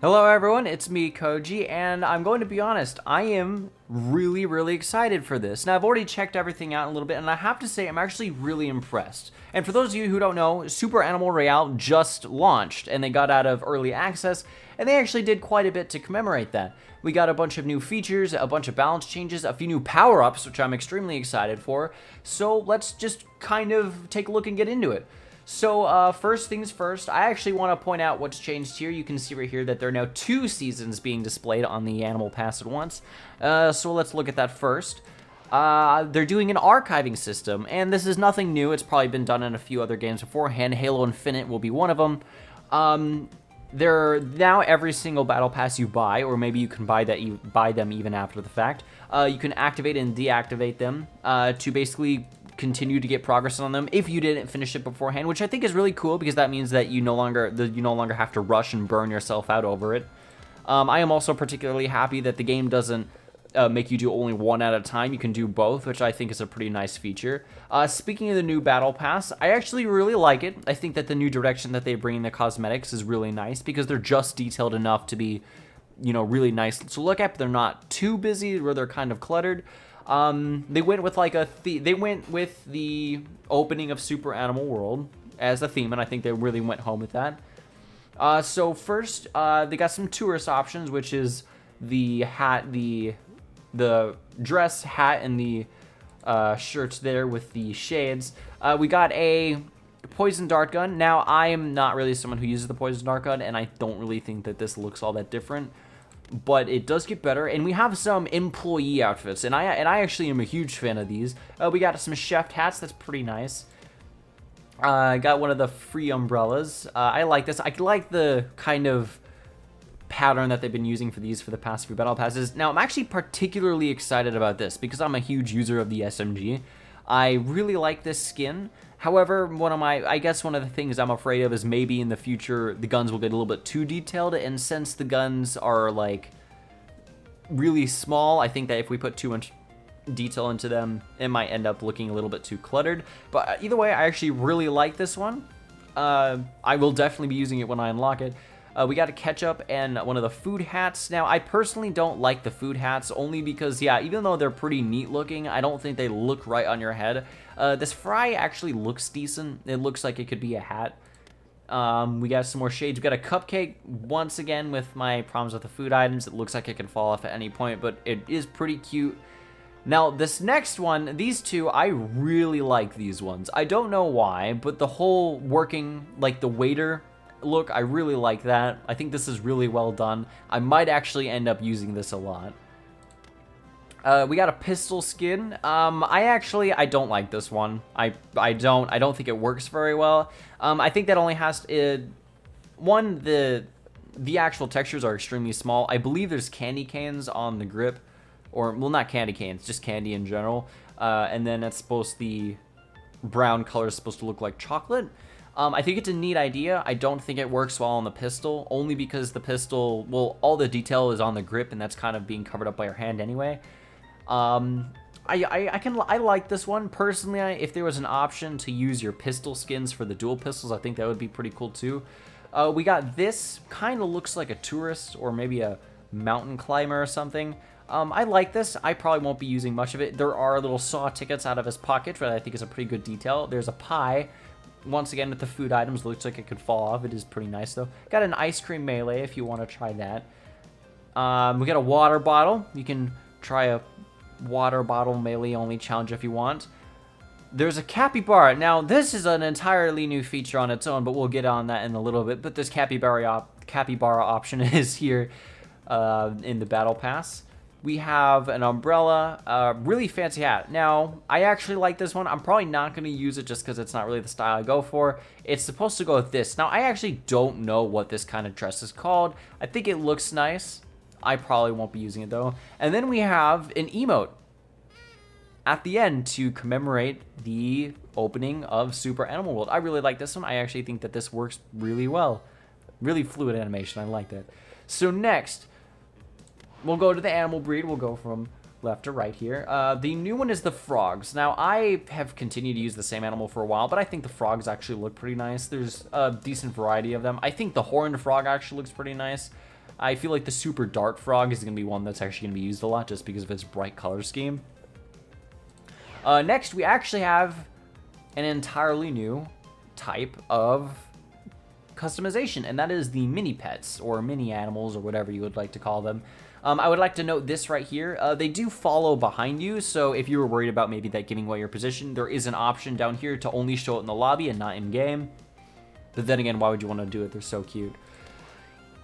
Hello everyone, it's me, Koji, and I'm going to be honest, I am really excited for this. Now, I've already checked everything out a little bit, and I have to say I'm actually really impressed. And for those of you who don't know, Super Animal Royale just launched, and they got out of early access, and they actually did quite a bit to commemorate that. We got a bunch of new features, a bunch of balance changes, a few new power-ups, which I'm extremely excited for. So let's just kind of take a look and get into it. So, first things first, I actually want to point out what's changed here. You can see right here that there are now 2 seasons being displayed on the Animal Pass at once. So let's look at that first. They're doing an archiving system, and this is nothing new. It's probably been done in a few other games beforehand. Halo Infinite will be one of them. Now every single battle pass you buy, or maybe you can buy them even after the fact, you can activate and deactivate them to basically continue to get progress on them if you didn't finish it beforehand, which I think is really cool because that means that you no longer have to rush and burn yourself out over it. I am also particularly happy that the game doesn't make you do only one at a time. You can do both, which I think is a pretty nice feature. Speaking of the new battle pass, I actually really like it. I think that the new direction that they bring in the cosmetics is really nice because they're just detailed enough to be, really nice to look at, but they're not too busy where they're kind of cluttered. They went with the opening of Super Animal World as a theme, and I think they really went home with that. So first, they got some tourist options, which is the hat, the dress hat, and the shirts there with the shades. We got a poison dart gun. Now, I am not really someone who uses the poison dart gun, and I don't really think that this looks all that different. But it does get better, and we have some employee outfits, and I actually am a huge fan of these. We got some chef hats, that's pretty nice. I got one of the free umbrellas. I like this. I like the kind of pattern that they've been using for these for the past few battle passes. Now, I'm actually particularly excited about this because I'm a huge user of the SMG. I really like this skin. However, one of the things I'm afraid of is maybe in the future the guns will get a little bit too detailed, and since the guns are like really small, I think that if we put too much detail into them, it might end up looking a little bit too cluttered. But either way, I actually really like this one. I will definitely be using it when I unlock it. We got a ketchup and one of the food hats. Now, I personally don't like the food hats only because, yeah, even though they're pretty neat looking, I don't think they look right on your head. This fry actually looks decent. It looks like it could be a hat. We got some more shades. We got a cupcake. Once again, with my problems with the food items, it looks like it can fall off at any point, but it is pretty cute. Now, this next one, these two, I really like these ones. I don't know why, but the whole working, like the waiter look, I really like that. I think this is really well done. I might actually end up using this a lot. We got a pistol skin. I don't like this one. I don't think it works very well. I think that only has the actual textures are extremely small. I believe there's candy canes on the grip, or well, not candy canes, just candy in general. And then the brown color is supposed to look like chocolate. I think it's a neat idea. I don't think it works well on the pistol, only because the pistol, well, all the detail is on the grip, and that's kind of being covered up by your hand anyway. I like this one personally. If there was an option to use your pistol skins for the dual pistols, I think that would be pretty cool too. We got this, kind of looks like a tourist or maybe a mountain climber or something. I like this. I probably won't be using much of it. There are little saw tickets out of his pocket, but I think is a pretty good detail. There's a pie. Once again, with the food items, looks like it could fall off. It is pretty nice, though. Got an ice cream melee if you want to try that. We got a water bottle. You can try a water bottle melee-only challenge if you want. There's a capybara. Now, this is an entirely new feature on its own, but we'll get on that in a little bit. But this capybara option is here in the Battle Pass. We have an umbrella, a really fancy hat. Now, I actually like this one. I'm probably not going to use it just because it's not really the style I go for. It's supposed to go with this. Now, I actually don't know what this kind of dress is called. I think it looks nice. I probably won't be using it, though. And then we have an emote at the end to commemorate the opening of Super Animal World. I really like this one. I actually think that this works really well. Really fluid animation. I like that. So next, we'll go to the animal breed. We'll go from left to right here. The new one is the frogs. Now, I have continued to use the same animal for a while, but I think the frogs actually look pretty nice. There's a decent variety of them. I think the horned frog actually looks pretty nice. I feel like the Super Dart Frog is going to be one that's actually going to be used a lot just because of its bright color scheme. Next, we actually have an entirely new type of customization, and that is the mini pets or mini animals or whatever you would like to call them. I would like to note this right here. They do follow behind you, so if you were worried about maybe that giving away your position, there is an option down here to only show it in the lobby and not in game. But then again, why would you want to do it? They're so cute.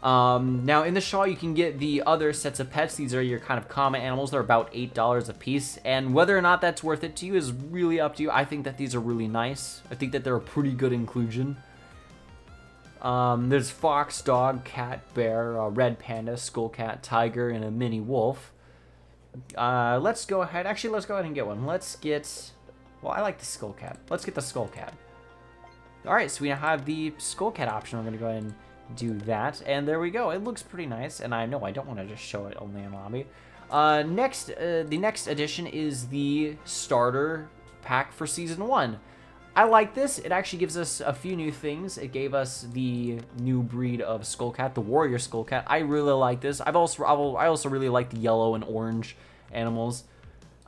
Now in the Shaw, you can get the other sets of pets. These are your kind of common animals. They're about $8 a piece, and whether or not that's worth it to you is really up to you. I think that these are really nice. I think that they're a pretty good inclusion. There's fox, dog, cat, bear, red panda, skullcat, tiger, and a mini wolf. Let's go ahead. Actually, let's go ahead and get one. Let's get... Well, I like the skullcat. Let's get the skullcat. Alright, so we now have the skullcat option. We're going to go ahead and do that. And there we go. It looks pretty nice. And I know I don't want to just show it only in lobby. The next addition is the starter pack for Season 1. I like this. It actually gives us a few new things. It gave us the new breed of Skullcat, the Warrior Skullcat. I really like this. I also really like the yellow and orange animals.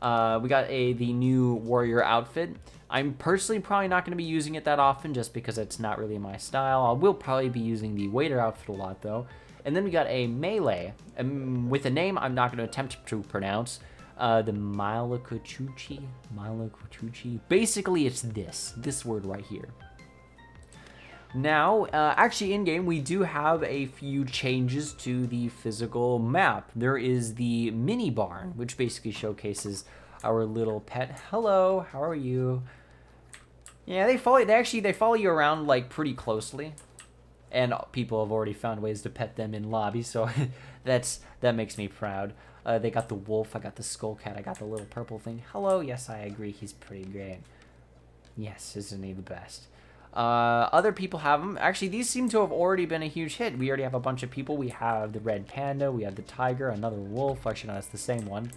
We got the new Warrior outfit. I'm personally probably not going to be using it that often just because it's not really my style. I will probably be using the Waiter outfit a lot though. And then we got a Melee with a name I'm not going to attempt to pronounce. The Malakuchuchi. Basically, it's this word right here. Now, actually in-game, we do have a few changes to the physical map. There is the mini barn, which basically showcases our little pet. Hello, how are you? Yeah, they follow you around like pretty closely. And people have already found ways to pet them in lobby, so that makes me proud. They got the wolf, I got the skullcat, I got the little purple thing. Hello, yes, I agree, he's pretty great. Yes, isn't he the best? Other people have them. Actually, these seem to have already been a huge hit. We already have a bunch of people. We have the red panda, we have the tiger, another wolf. Actually, no, that's the same one.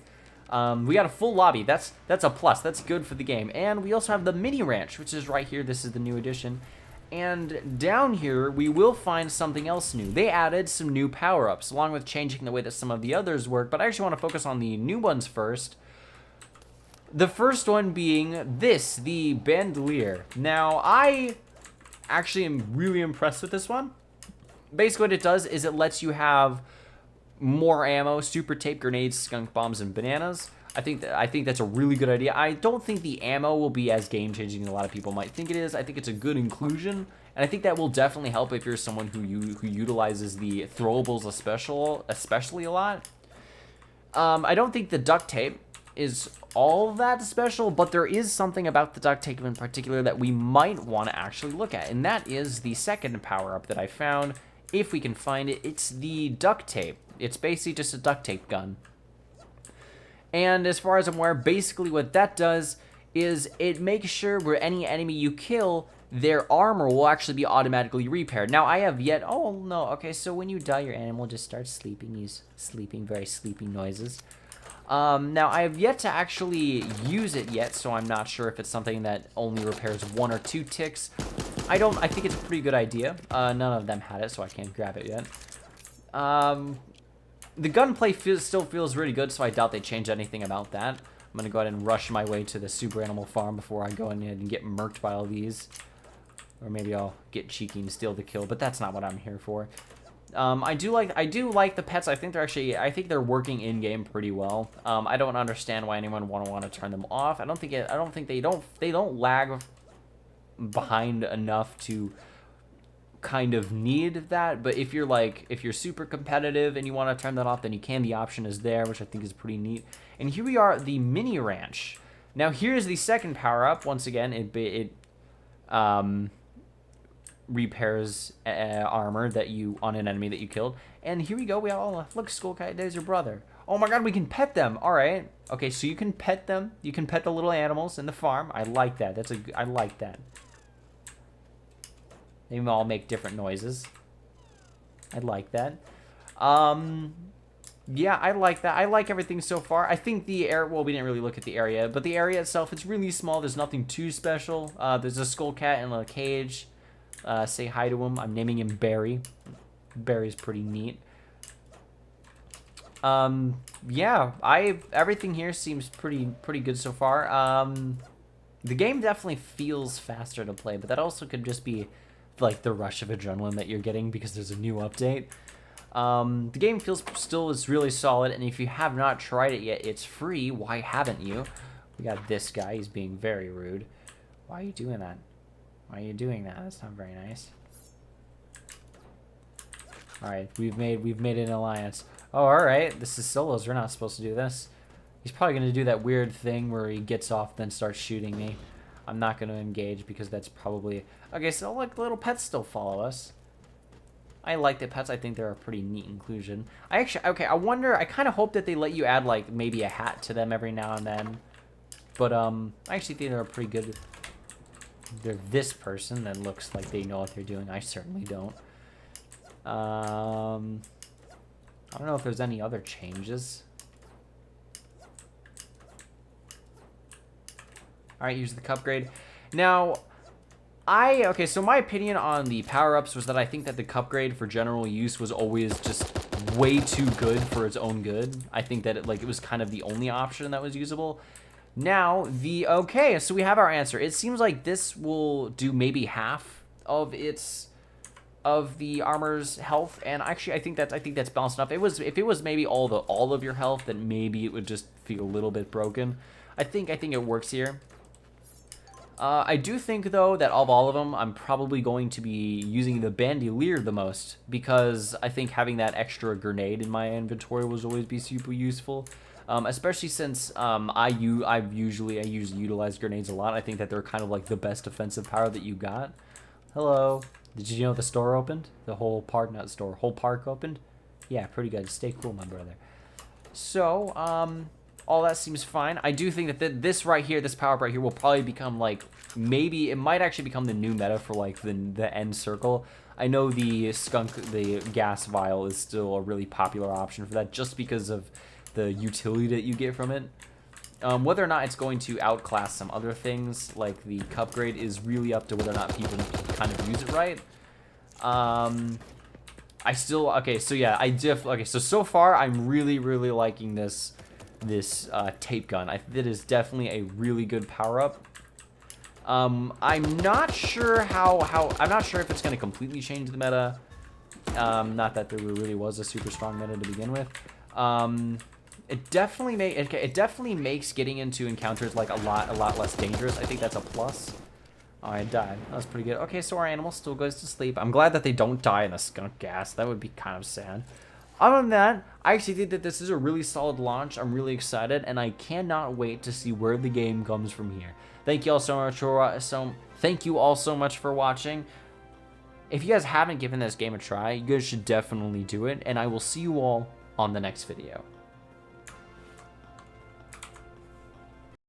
We got a full lobby. That's a plus. That's good for the game. And we also have the mini ranch, which is right here. This is the new addition. And down here, we will find something else new. They added some new power-ups, along with changing the way that some of the others work. But I actually want to focus on the new ones first. The first one being this, the bandolier. Now, I actually am really impressed with this one. Basically, what it does is it lets you have more ammo, super tape, grenades, skunk bombs, and bananas. I think that's a really good idea. I don't think the ammo will be as game-changing as a lot of people might think it is. I think it's a good inclusion, and I think that will definitely help if you're someone who utilizes the throwables especially a lot. I don't think the duct tape is all that special, but there is something about the duct tape in particular that we might want to actually look at, and that is the second power-up that I found. If we can find it, it's the duct tape. It's basically just a duct tape gun. And as far as I'm aware, basically what that does is it makes sure where any enemy you kill, their armor will actually be automatically repaired. Now, I have yet... Oh, no. Okay, so when you die, your animal just starts sleeping. He's sleeping, very sleepy noises. Now, I have yet to actually use it yet, so I'm not sure if it's something that only repairs 1 or 2 ticks. I think it's a pretty good idea. None of them had it, so I can't grab it yet. The gunplay still feels really good, so I doubt they changed anything about that. I'm going to go ahead and rush my way to the super animal farm before I go in and get murked by all these. Or maybe I'll get cheeky and steal the kill, but that's not what I'm here for. I do like the pets. I think they're working in game pretty well. I don't understand why anyone would want to turn them off. I don't think they don't lag behind enough to kind of need that, but if you're super competitive and you want to turn that off, then you can. The option is there, which I think is pretty neat. And here we are, the mini ranch. Now here's the second power up. Once again, it repairs armor that on an enemy that you killed. And here we go. Look, Skullcat, there's your brother. Oh my god, we can pet them. All right. Okay, so you can pet them. You can pet the little animals in the farm. I like that. I like that. They all make different noises. I like that. Yeah, I like that. I like everything so far. I think the area... Well, we didn't really look at the area, but the area itself, it's really small. There's nothing too special. There's a Skullcat in a cage. Say hi to him. I'm naming him Barry. Barry's pretty neat. Yeah, everything here seems pretty good so far. The game definitely feels faster to play, but that also could just be like the rush of adrenaline that you're getting because there's a new update. The game still is really solid, and if you have not tried it yet, it's free. Why haven't you? We got this guy. He's being very rude. Why are you doing that? Why are you doing that? That's not very nice. All right, we've made an alliance. Oh, all right. This is solos. We're not supposed to do this. He's probably gonna do that weird thing where he gets off, then starts shooting me. I'm not gonna engage because that's probably okay. So like little pets still follow us. I like the pets. I think they're a pretty neat inclusion. I wonder. I kind of hope that they let you add like maybe a hat to them every now and then. But I actually think they're pretty good. They're this person that looks like they know what they're doing. I certainly don't. I don't know if there's any other changes. All right, use the cup grade. Now, okay, so my opinion on the power-ups was that I think that the cup grade for general use was always just way too good for its own good. I think that it was kind of the only option that was usable. Now, okay, so we have our answer. It seems like this will do maybe half of the armor's health, and actually I think that's balanced enough. If it was maybe all of your health, then maybe it would just feel a little bit broken. I think it works here. I do think, though, that of all of them, I'm probably going to be using the Bandolier the most, because I think having that extra grenade in my inventory will always be super useful, especially since I utilize grenades a lot. I think that they're kind of like the best defensive power that you got. Hello. Did you know the store opened? The whole park, not store, whole park opened? Yeah, pretty good. Stay cool, my brother. So, all that seems fine. I do think that this right here, this power-up right here, will probably become like, maybe, it might actually become the new meta for like the end circle. I know the gas vial is still a really popular option for that just because of the utility that you get from it. Whether or not it's going to outclass some other things, like the cup grade, is really up to whether or not people kind of use it right. Okay, so yeah, okay, so far, I'm really liking this tape gun. It is definitely a really good power-up. I'm not sure I'm not sure if it's going to completely change the meta. Not that there really was a super strong meta to begin with. It definitely makes getting into encounters like a lot less dangerous. I think that's a plus. Oh, I died. That was pretty good. Okay, so our animal still goes to sleep. I'm glad that they don't die in the skunk gas. That would be kind of sad. Other than that, I actually think that this is a really solid launch. I'm really excited, and I cannot wait to see where the game comes from here. Thank you all so much for watching. If you guys haven't given this game a try, you guys should definitely do it, and I will see you all on the next video.